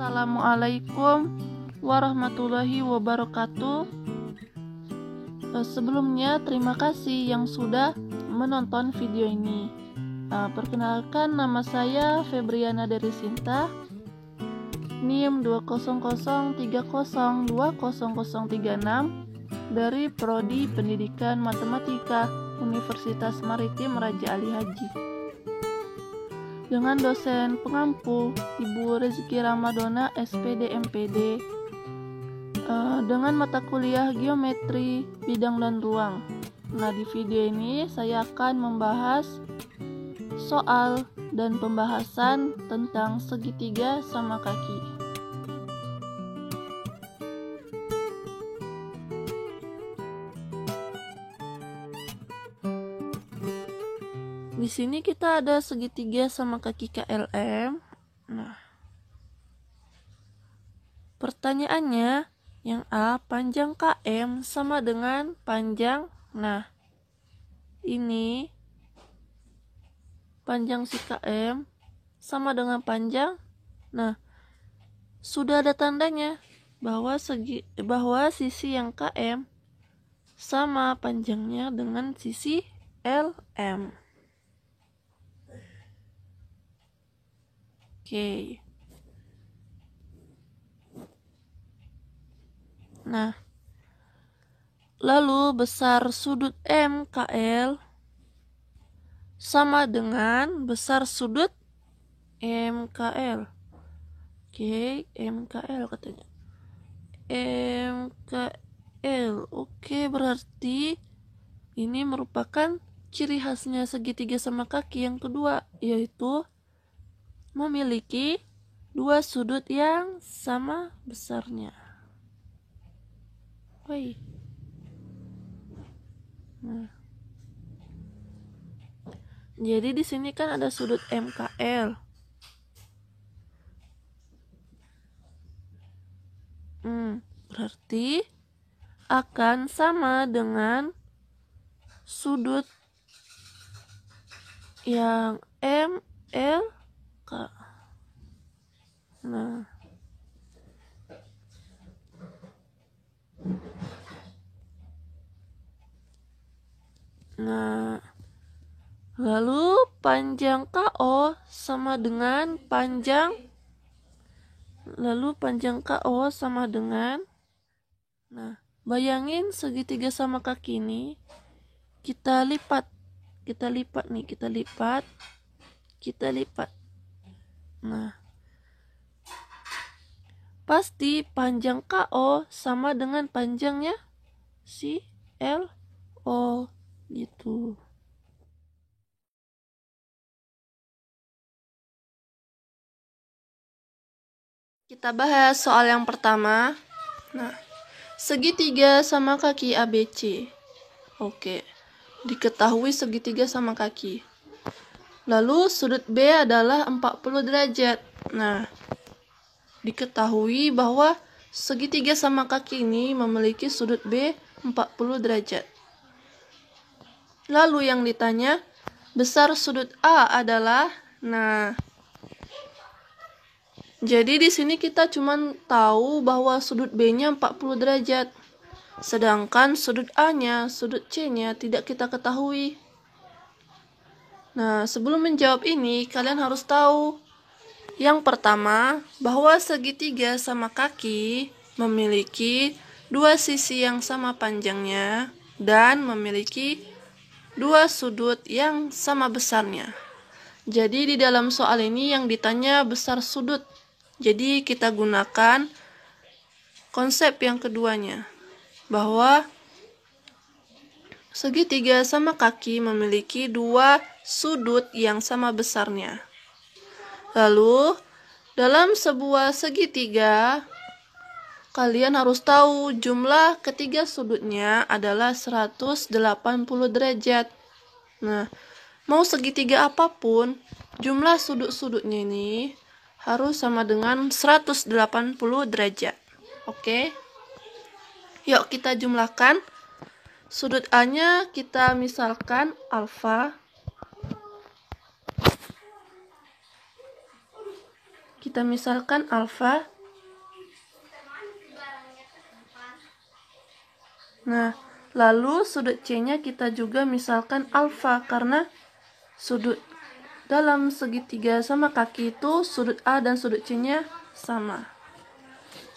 Assalamualaikum warahmatullahi wabarakatuh. Sebelumnya terima kasih yang sudah menonton video ini. Perkenalkan, nama saya Febriana dari Sinta, NIM 20030200036 dari Prodi Pendidikan Matematika Universitas Maritim Raja Ali Haji, dengan dosen pengampu Ibu Rezeki Ramadona SPD MPD, dengan mata kuliah geometri bidang dan ruang. Nah, di video ini saya akan membahas soal dan pembahasan tentang segitiga sama kaki. Di sini kita ada segitiga sama kaki KLM. Nah, pertanyaannya, yang A, panjang KM sama dengan panjang. Nah, ini panjang si KM sama dengan panjang. Nah, sudah ada tandanya bahwa sisi yang KM sama panjangnya dengan sisi LM. Oke. Nah, lalu besar sudut MKL sama dengan besar sudut MKL. Oke, MKL katanya. MKL. Oke, berarti ini merupakan ciri khasnya segitiga sama kaki yang kedua, yaitu memiliki dua sudut yang sama besarnya. Nah, jadi di sini kan ada sudut MKL. Berarti akan sama dengan sudut yang MLK. Nah, lalu panjang KO sama dengan panjang nah, bayangin segitiga sama kaki ini kita lipat. Nah, pasti panjang KO sama dengan panjangnya si LO gitu. Kita bahas soal yang pertama. Nah, segitiga sama kaki ABC. Oke, diketahui segitiga sama kaki. Lalu sudut B adalah 40 derajat. Nah, diketahui bahwa segitiga sama kaki ini memiliki sudut B 40 derajat. Lalu yang ditanya, besar sudut A adalah, nah, jadi di sini kita cuma tahu bahwa sudut B-nya 40 derajat. Sedangkan sudut A-nya, sudut C-nya tidak kita ketahui. Nah, sebelum menjawab ini, kalian harus tahu yang pertama, bahwa segitiga sama kaki memiliki dua sisi yang sama panjangnya dan memiliki dua sudut yang sama besarnya. Jadi di dalam soal ini yang ditanya besar sudut. Jadi kita gunakan konsep yang keduanya, bahwa segitiga sama kaki memiliki dua sudut yang sama besarnya. Lalu, dalam sebuah segitiga, kalian harus tahu jumlah ketiga sudutnya adalah 180 derajat. Nah, mau segitiga apapun, jumlah sudut-sudutnya ini harus sama dengan 180 derajat. Oke? Yuk kita jumlahkan. Sudut A-nya kita misalkan alfa. Kita misalkan alfa. Nah, lalu sudut C-nya kita juga misalkan alfa, karena sudut dalam segitiga sama kaki itu sudut A dan sudut C-nya sama.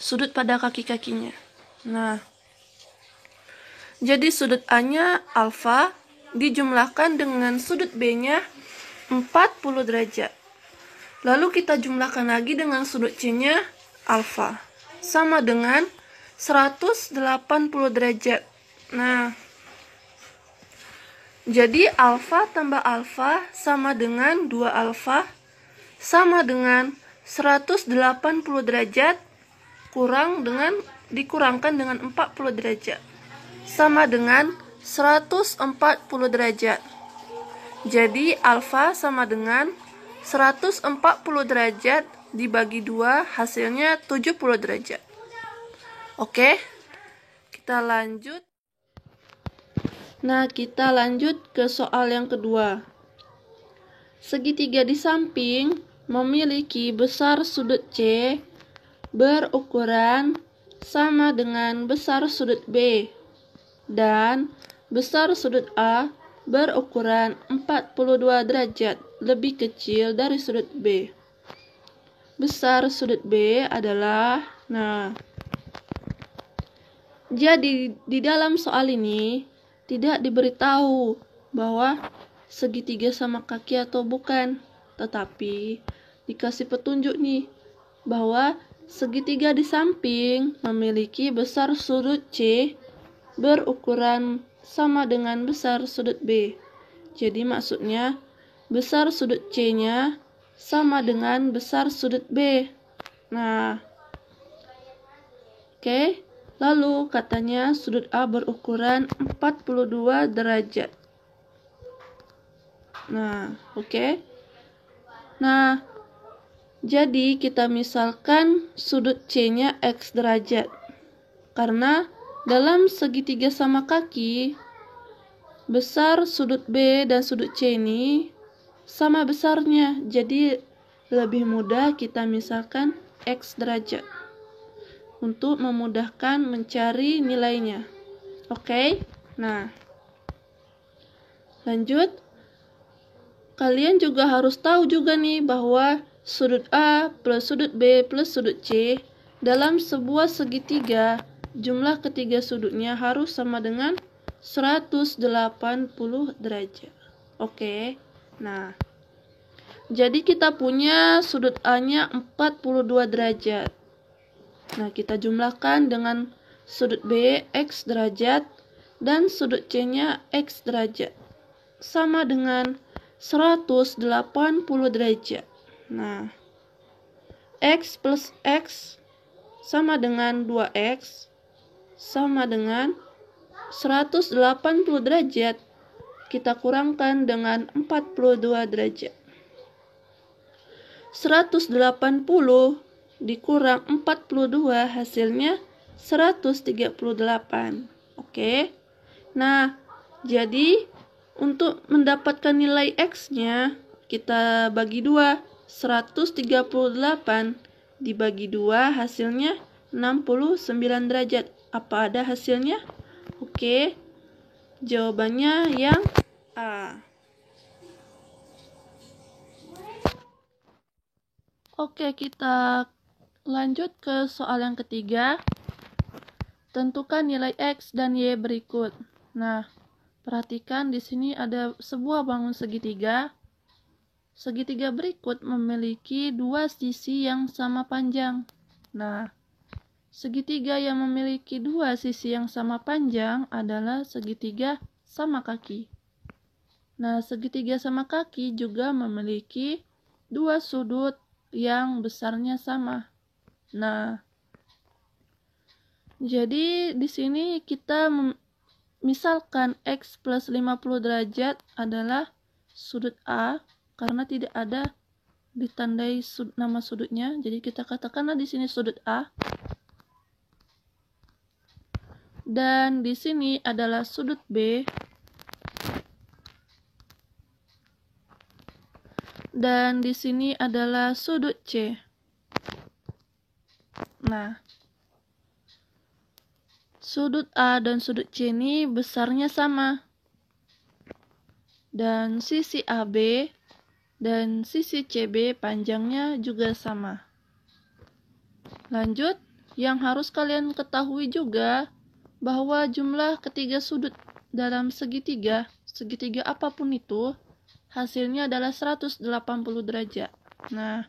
Sudut pada kaki-kakinya. Nah, jadi sudut A-nya alfa dijumlahkan dengan sudut B-nya 40 derajat. Lalu kita jumlahkan lagi dengan sudut C-nya alfa. Sama dengan 180 derajat. Nah, jadi alfa tambah alfa sama dengan 2 alfa sama dengan 180 derajat dikurangkan dengan 40 derajat. Sama dengan 140 derajat. Jadi alfa sama dengan 140 derajat dibagi 2 hasilnya 70 derajat. Oke, kita lanjut. Nah, kita lanjut ke soal yang kedua. Segitiga di samping memiliki besar sudut C berukuran sama dengan besar sudut B dan besar sudut A berukuran 42 derajat lebih kecil dari sudut B. Besar sudut B adalah, jadi di dalam soal ini tidak diberitahu bahwa segitiga sama kaki atau bukan, tetapi dikasih petunjuk nih bahwa segitiga di samping memiliki besar sudut C berukuran sama dengan besar sudut B. Jadi maksudnya besar sudut C-nya sama dengan besar sudut B. Nah, oke. Lalu katanya sudut A berukuran 42 derajat. Nah, oke. Nah, jadi kita misalkan sudut C-nya X derajat. Karena dalam segitiga sama kaki, besar sudut B dan sudut C ini sama besarnya. Jadi lebih mudah kita misalkan X derajat untuk memudahkan mencari nilainya. Oke? Nah, lanjut. Kalian juga harus tahu juga nih bahwa sudut A plus sudut B plus sudut C dalam sebuah segitiga, jumlah ketiga sudutnya harus sama dengan 180 derajat. Oke? Nah, jadi kita punya sudut A-nya 42 derajat. Nah, kita jumlahkan dengan sudut B X derajat dan sudut C-nya X derajat. Sama dengan 180 derajat. Nah, X plus X sama dengan 2X sama dengan 180 derajat. Kita kurangkan dengan 42 derajat. 180 dikurang 42 hasilnya 138. Oke. Nah, jadi untuk mendapatkan nilai X-nya kita bagi 2. 138 dibagi 2 hasilnya 69 derajat. Apa ada hasilnya? Oke. Jawabannya yang A. Oke, kita lanjut ke soal yang ketiga. Tentukan nilai X dan Y berikut. Nah, perhatikan di sini ada sebuah bangun segitiga. Segitiga berikut memiliki dua sisi yang sama panjang. Nah, segitiga yang memiliki dua sisi yang sama panjang adalah segitiga sama kaki. Nah, segitiga sama kaki juga memiliki dua sudut yang besarnya sama. Nah, jadi di sini kita misalkan X plus 50 derajat adalah sudut A, karena tidak ada ditandai nama sudutnya, jadi kita katakanlah di sini sudut A. Dan di sini adalah sudut B. Dan di sini adalah sudut C. Nah, Sudut A dan sudut C ini besarnya sama. Dan sisi AB dan sisi CB panjangnya juga sama. Lanjut, yang harus kalian ketahui juga bahwa jumlah ketiga sudut dalam segitiga apapun itu, hasilnya adalah 180 derajat. Nah,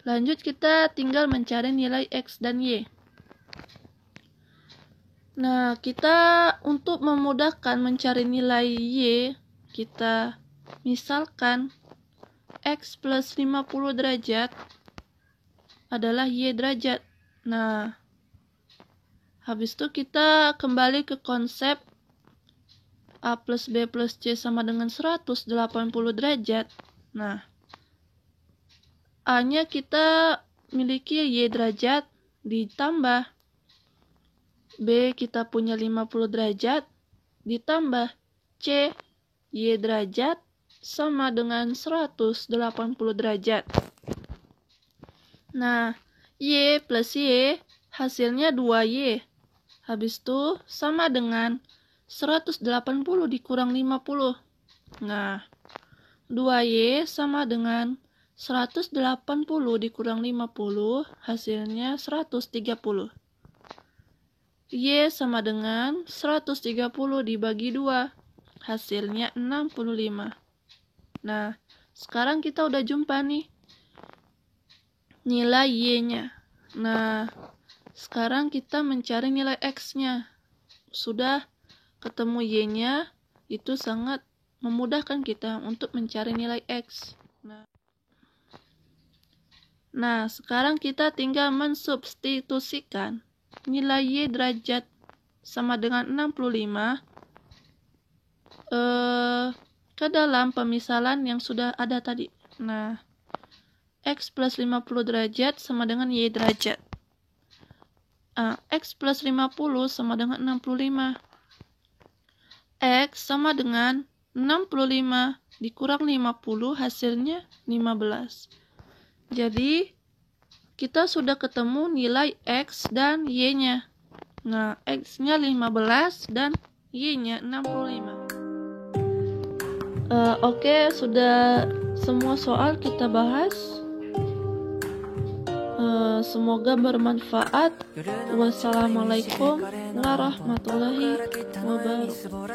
lanjut kita tinggal mencari nilai X dan Y. Nah, kita untuk memudahkan mencari nilai Y, kita misalkan X plus 50 derajat adalah Y derajat. Nah, habis itu kita kembali ke konsep A plus B plus C sama dengan 180 derajat. Nah, A-nya kita miliki Y derajat ditambah B kita punya 50 derajat ditambah C Y derajat sama dengan 180 derajat. Nah, Y plus Y hasilnya 2Y. Habis itu sama dengan 180 dikurang 50. Nah, 2Y sama dengan 180 dikurang 50 hasilnya 130. Y sama dengan 130 dibagi 2, hasilnya 65. Nah, sekarang kita udah jumpa nih nilai Y-nya. Nah, sekarang kita mencari nilai X-nya. Sudah ketemu Y-nya, itu sangat memudahkan kita untuk mencari nilai X. Nah, sekarang kita tinggal mensubstitusikan nilai Y derajat sama dengan 65 ke dalam pemisalan yang sudah ada tadi. Nah, X plus 50 derajat sama dengan Y derajat. X plus 50 sama dengan 65. X sama dengan 65 dikurang 50 hasilnya 15. Jadi, kita sudah ketemu nilai X dan Y-nya. Nah, X-nya 15 dan Y-nya 65. Oke, sudah semua soal kita bahas. Semoga bermanfaat. Wassalamualaikum warahmatullahi wabarakatuh.